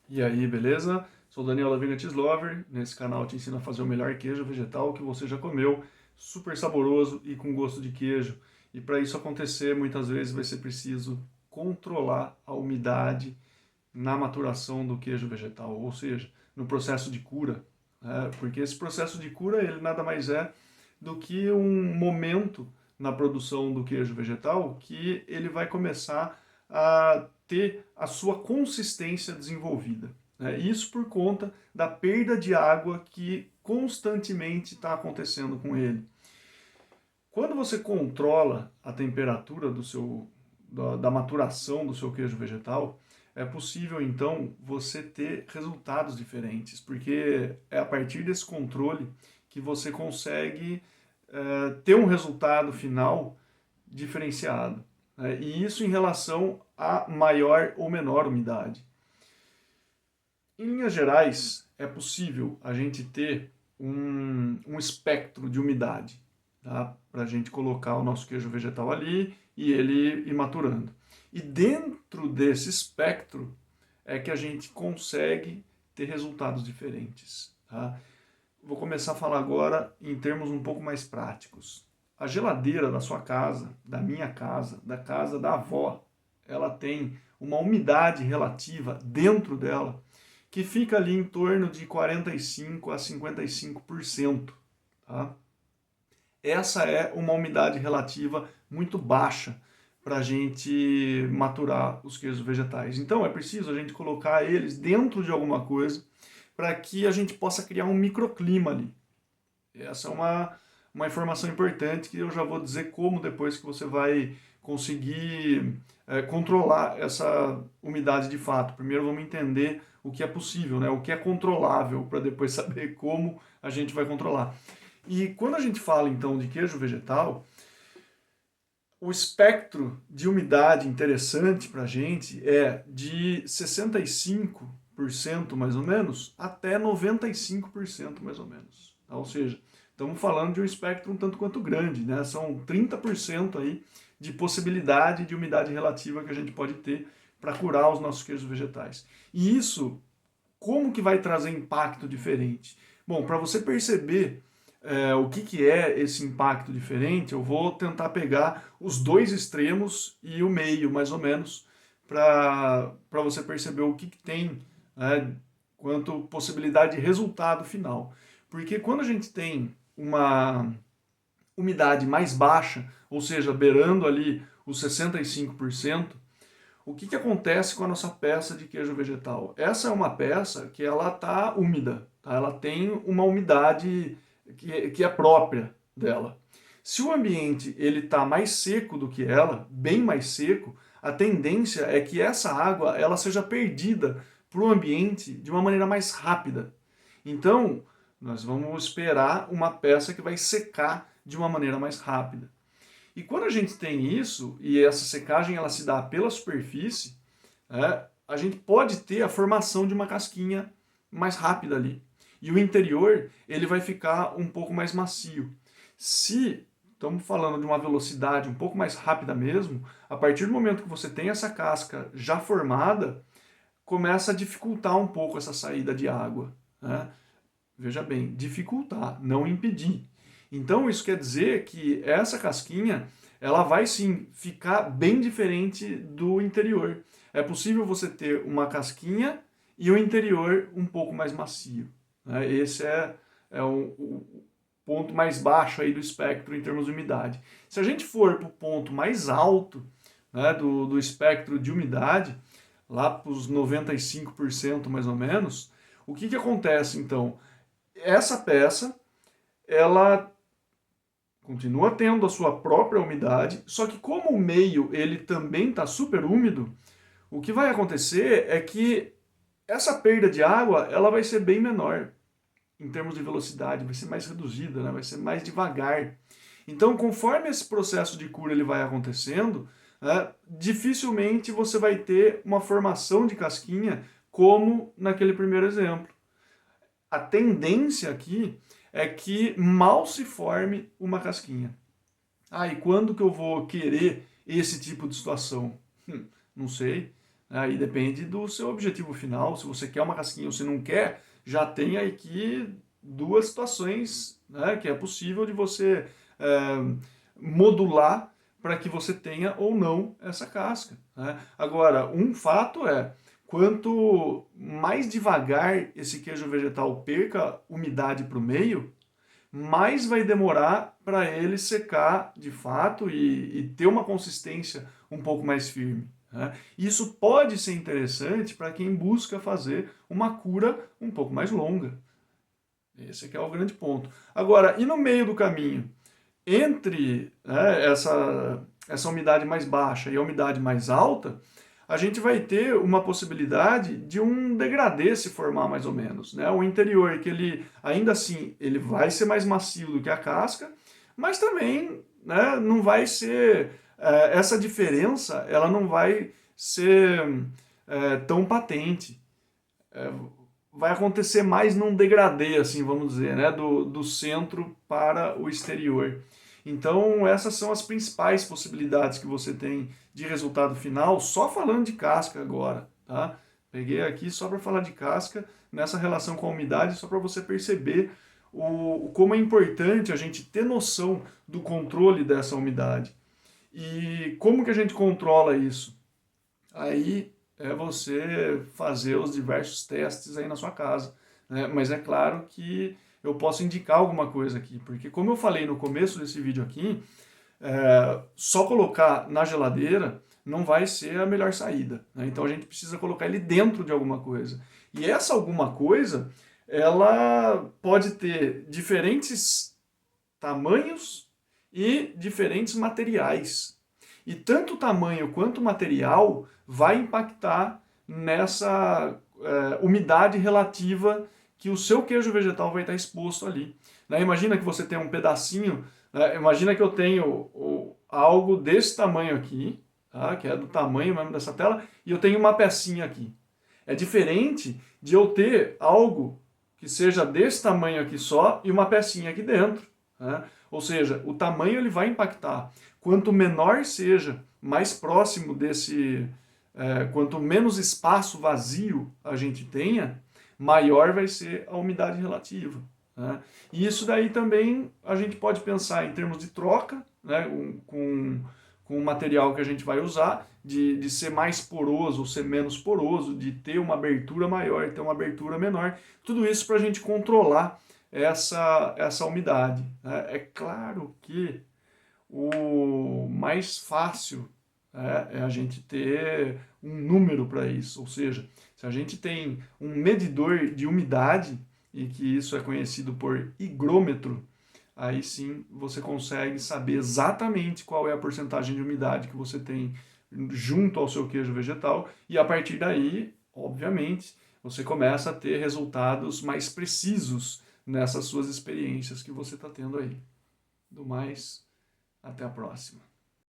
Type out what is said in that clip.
E aí, beleza? Sou Daniel da Vegan Cheese Lover. Nesse canal eu te ensino a fazer o melhor queijo vegetal que você já comeu, super saboroso e com gosto de queijo. E para isso acontecer, muitas vezes vai ser preciso controlar a umidade na maturação do queijo vegetal, ou seja, no processo de cura, né? Porque esse processo de cura ele nada mais é do que um momento na produção do queijo vegetal que ele vai começar a ter a sua consistência desenvolvida, né? Isso por conta da perda de água que constantemente está acontecendo com ele. Quando você controla a temperatura da maturação do seu queijo vegetal, é possível então você ter resultados diferentes, porque é a partir desse controle que você consegue ter um resultado final diferenciado, né? E isso em relação a maior ou menor umidade. Em linhas gerais, é possível a gente ter um espectro de umidade, tá? Para a gente colocar o nosso queijo vegetal ali e ele ir maturando. E dentro desse espectro é que a gente consegue ter resultados diferentes, tá? Vou começar a falar agora em termos um pouco mais práticos. A geladeira da sua casa, da minha casa, da casa da avó, ela tem uma umidade relativa dentro dela que fica ali em torno de 45 a 55%. Tá? Essa é uma umidade relativa muito baixa para a gente maturar os queijos vegetais. Então é preciso a gente colocar eles dentro de alguma coisa para que a gente possa criar um microclima ali. Essa é uma informação importante que eu já vou dizer como depois que você vai conseguir controlar essa umidade de fato. Primeiro vamos entender o que é possível, né? O que é controlável, para depois saber como a gente vai controlar. E quando a gente fala então de queijo vegetal, o espectro de umidade interessante para a gente é de 65% mais ou menos até 95% mais ou menos. Tá? Ou seja, estamos falando de um espectro um tanto quanto grande, né? São 30% aí de possibilidade de umidade relativa que a gente pode ter para curar os nossos queijos vegetais. E isso, como que vai trazer impacto diferente? Bom, para você perceber o que é esse impacto diferente, eu vou tentar pegar os dois extremos e o meio, mais ou menos, para você perceber o que tem, né, quanto possibilidade de resultado final. Porque quando a gente tem uma umidade mais baixa, ou seja, beirando ali os 65%, o que acontece com a nossa peça de queijo vegetal? Essa é uma peça que ela está úmida, tá? Ela tem uma umidade que é própria dela. Se o ambiente ele está mais seco do que ela, bem mais seco, a tendência é que essa água ela seja perdida para o ambiente de uma maneira mais rápida. Então, nós vamos esperar uma peça que vai secar de uma maneira mais rápida. E quando a gente tem isso, e essa secagem ela se dá pela superfície, a gente pode ter a formação de uma casquinha mais rápida ali. E o interior ele vai ficar um pouco mais macio. Se estamos falando de uma velocidade um pouco mais rápida mesmo, a partir do momento que você tem essa casca já formada, começa a dificultar um pouco essa saída de água, né? Veja bem, dificultar, não impedir. Então isso quer dizer que essa casquinha, ela vai sim ficar bem diferente do interior. É possível você ter uma casquinha e o interior um pouco mais macio, né? Esse é o ponto mais baixo aí do espectro em termos de umidade. Se a gente for para o ponto mais alto, né, do espectro de umidade, lá para os 95% mais ou menos, o que acontece então? Essa peça ela continua tendo a sua própria umidade, só que como o meio ele também está super úmido, o que vai acontecer é que essa perda de água ela vai ser bem menor em termos de velocidade, vai ser mais reduzida, né? Vai ser mais devagar. Então, conforme esse processo de cura ele vai acontecendo, né, dificilmente você vai ter uma formação de casquinha como naquele primeiro exemplo. A tendência aqui é que mal se forme uma casquinha. Ah, e quando que eu vou querer esse tipo de situação? Não sei. Aí depende do seu objetivo final, se você quer uma casquinha ou se não quer, já tem aqui duas situações, né, que é possível de você modular para que você tenha ou não essa casca, né? Agora, um fato é, quanto mais devagar esse queijo vegetal perca umidade para o meio, mais vai demorar para ele secar de fato e ter uma consistência um pouco mais firme, né? Isso pode ser interessante para quem busca fazer uma cura um pouco mais longa. Esse aqui é o grande ponto. Agora, e no meio do caminho, entre, né, essa umidade mais baixa e a umidade mais alta, a gente vai ter uma possibilidade de um degradê se formar mais ou menos, né? O interior, que ele, ainda assim, ele vai ser mais macio do que a casca, mas também, né, não vai ser, essa diferença, ela não vai ser tão patente. Vai acontecer mais num degradê, assim, vamos dizer, né, do centro para o exterior. Então, essas são as principais possibilidades que você tem de resultado final, só falando de casca agora, tá? Peguei aqui só para falar de casca, nessa relação com a umidade, só para você perceber como é importante a gente ter noção do controle dessa umidade. E como que a gente controla isso? Aí é você fazer os diversos testes aí na sua casa, né? Mas é claro que eu posso indicar alguma coisa aqui, porque como eu falei no começo desse vídeo aqui, só colocar na geladeira não vai ser a melhor saída, né? Então a gente precisa colocar ele dentro de alguma coisa. E essa alguma coisa, ela pode ter diferentes tamanhos e diferentes materiais. E tanto o tamanho quanto o material vai impactar nessa umidade relativa que o seu queijo vegetal vai estar exposto ali, né? Imagina que você tem um pedacinho, né? Imagina que eu tenho algo desse tamanho aqui, tá? Que é do tamanho mesmo dessa tela, e eu tenho uma pecinha aqui. É diferente de eu ter algo que seja desse tamanho aqui só e uma pecinha aqui dentro, né? Ou seja, o tamanho ele vai impactar. Quanto menor seja, mais próximo desse, quanto menos espaço vazio a gente tenha, maior vai ser a umidade relativa, né? E isso daí também a gente pode pensar em termos de troca, né, com o material que a gente vai usar, de ser mais poroso ou ser menos poroso, de ter uma abertura maior, ter uma abertura menor. Tudo isso para a gente controlar essa umidade, né? É claro que o mais fácil é a gente ter um número para isso, ou seja, se a gente tem um medidor de umidade, e que isso é conhecido por higrômetro, aí sim você consegue saber exatamente qual é a porcentagem de umidade que você tem junto ao seu queijo vegetal, e a partir daí, obviamente, você começa a ter resultados mais precisos nessas suas experiências que você está tendo aí. Do mais, até a próxima.